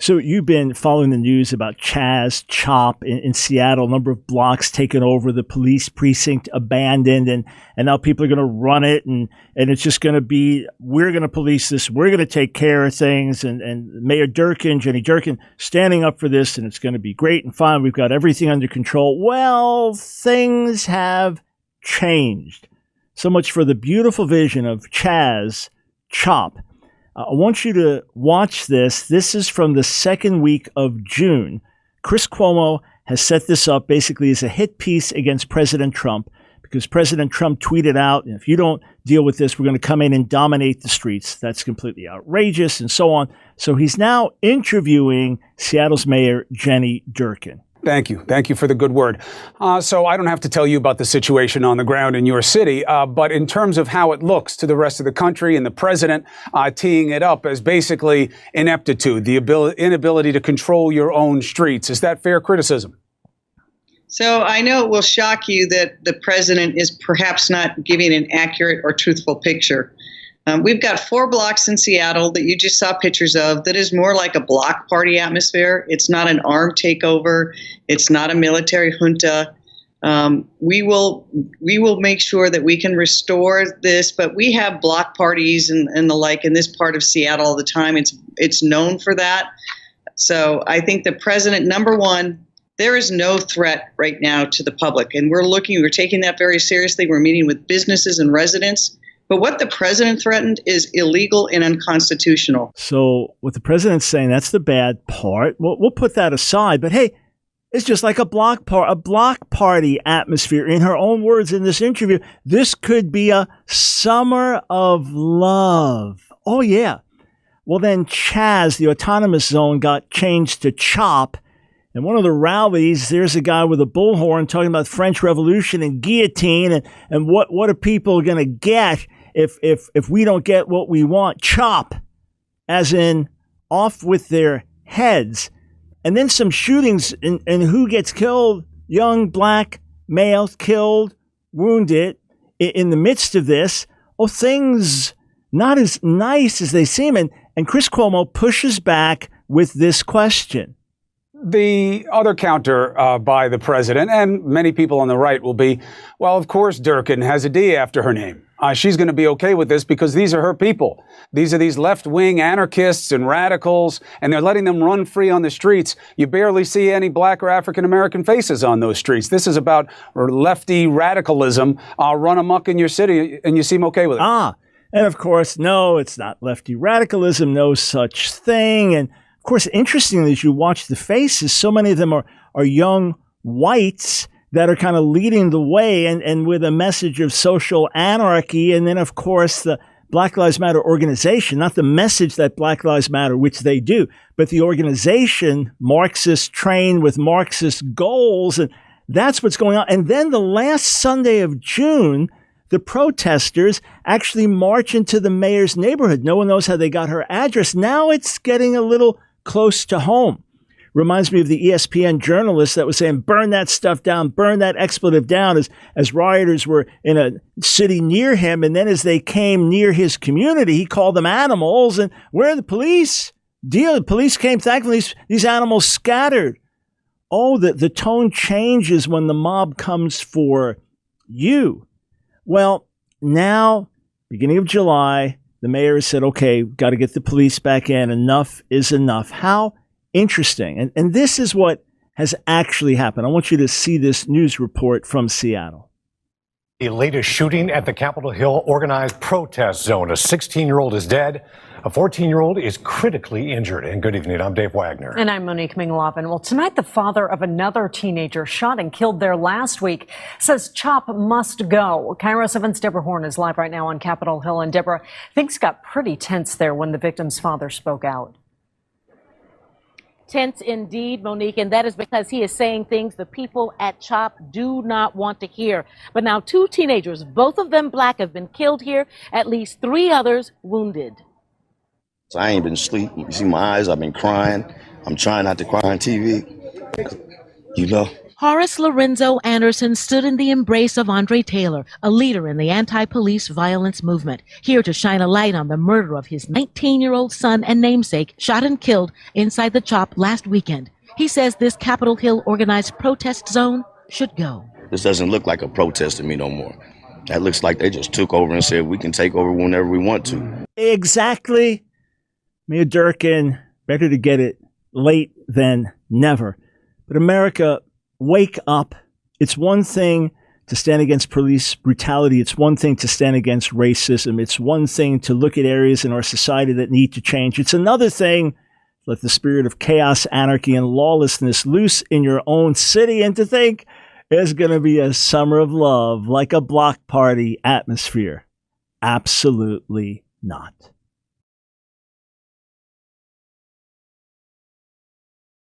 So you've been following the news about CHOP in Seattle, a number of blocks taken over, the police precinct abandoned, and now people are going to run it, and it's just going to be, we're going to police this, we're going to take care of things, and Mayor Jenny Durkin, standing up for this, and it's going to be great and fine. We've got everything under control. Well, things have changed. So much for the beautiful vision of CHOP. I want you to watch this. This is from the second week of June. Chris Cuomo has set this up basically as a hit piece against President Trump, because President Trump tweeted out, if you don't deal with this, we're going to come in and dominate the streets. That's completely outrageous, and so on. So he's now interviewing Seattle's Mayor Jenny Durkin. Thank you. Thank you for the good word. So I don't have to tell you about the situation on the ground in your city, but in terms of how it looks to the rest of the country and the president teeing it up as basically ineptitude, the inability to control your own streets. Is that fair criticism? So I know it will shock you that the president is perhaps not giving an accurate or truthful picture. We've got 4 blocks in Seattle that you just saw pictures of that is more like a block party atmosphere. It's not an armed takeover. It's not a military junta. We will make sure that we can restore this, but we have block parties and the like in this part of Seattle all the time. It's known for that. So I think the president, number one, there is no threat right now to the public, and we're taking that very seriously. We're meeting with businesses and residents. But what the president threatened is illegal and unconstitutional. So what the president's saying, that's the bad part. We'll put that aside. But hey, it's just like a block party atmosphere. In her own words in this interview, this could be a summer of love. Oh, yeah. Well, then Chaz, the autonomous zone, got changed to CHOP. And one of the rallies, there's a guy with a bullhorn talking about French Revolution and guillotine and what are people going to get if we don't get what we want. CHOP, as in off with their heads. And then some shootings, and who gets killed? Young black males killed, wounded in the midst of this. Oh, things not as nice as they seem. And Chris Cuomo pushes back with this question. The other counter by the president and many people on the right will be, well, of course, Durkin has a D after her name. She's going to be okay with this because these are her people. These are these left-wing anarchists and radicals, and they're letting them run free on the streets. You barely see any black or African-American faces on those streets. This is about lefty radicalism run amok in your city, and you seem okay with it. And of course, no, it's not lefty radicalism, no such thing. And of course, interestingly, as you watch the faces, so many of them are young whites that are kind of leading the way and with a message of social anarchy. And then, of course, the Black Lives Matter organization, not the message that Black Lives Matter, which they do, but the organization, Marxist trained with Marxist goals. And that's what's going on. And then the last Sunday of June, the protesters actually march into the mayor's neighborhood. No one knows how they got her address. Now it's getting a little close to home. Reminds me of the ESPN journalist that was saying, burn that stuff down, burn that expletive down, as rioters were in a city near him. And then as they came near his community, he called them animals. And where are the police? The police came, thankfully, these animals scattered. Oh, the tone changes when the mob comes for you. Well, now, beginning of July, the mayor has said, okay, got to get the police back in. Enough is enough. How interesting. And this is what has actually happened. I want you to see this news report from Seattle. The latest shooting at the Capitol Hill organized protest zone. A 16-year-old is dead. A 14-year-old is critically injured. And good evening, I'm Dave Wagner. And I'm Monique Minglavin. Well, tonight the father of another teenager shot and killed there last week says CHOP must go. Cairo 7's Deborah Horn is live right now on Capitol Hill. And Deborah, things got pretty tense there when the victim's father spoke out. Tense indeed, Monique, and that is because he is saying things the people at CHOP do not want to hear. But now 2 teenagers, both of them black, have been killed here, at least 3 others wounded. So I ain't been asleep. You see my eyes, I've been crying. I'm trying not to cry on TV. You know, Horace Lorenzo Anderson stood in the embrace of Andre Taylor, a leader in the anti-police violence movement, here to shine a light on the murder of his 19-year-old son and namesake, shot and killed inside the CHOP last weekend. He says this Capitol Hill organized protest zone should go. This doesn't look like a protest to me no more. That looks like they just took over and said we can take over whenever we want to. Exactly. Mayor Durkin, better to get it late than never. But America, wake up. It's one thing to stand against police brutality. It's one thing to stand against racism. It's one thing to look at areas in our society that need to change. It's another thing to let the spirit of chaos, anarchy, and lawlessness loose in your own city and to think it's going to be a summer of love like a block party atmosphere. Absolutely not.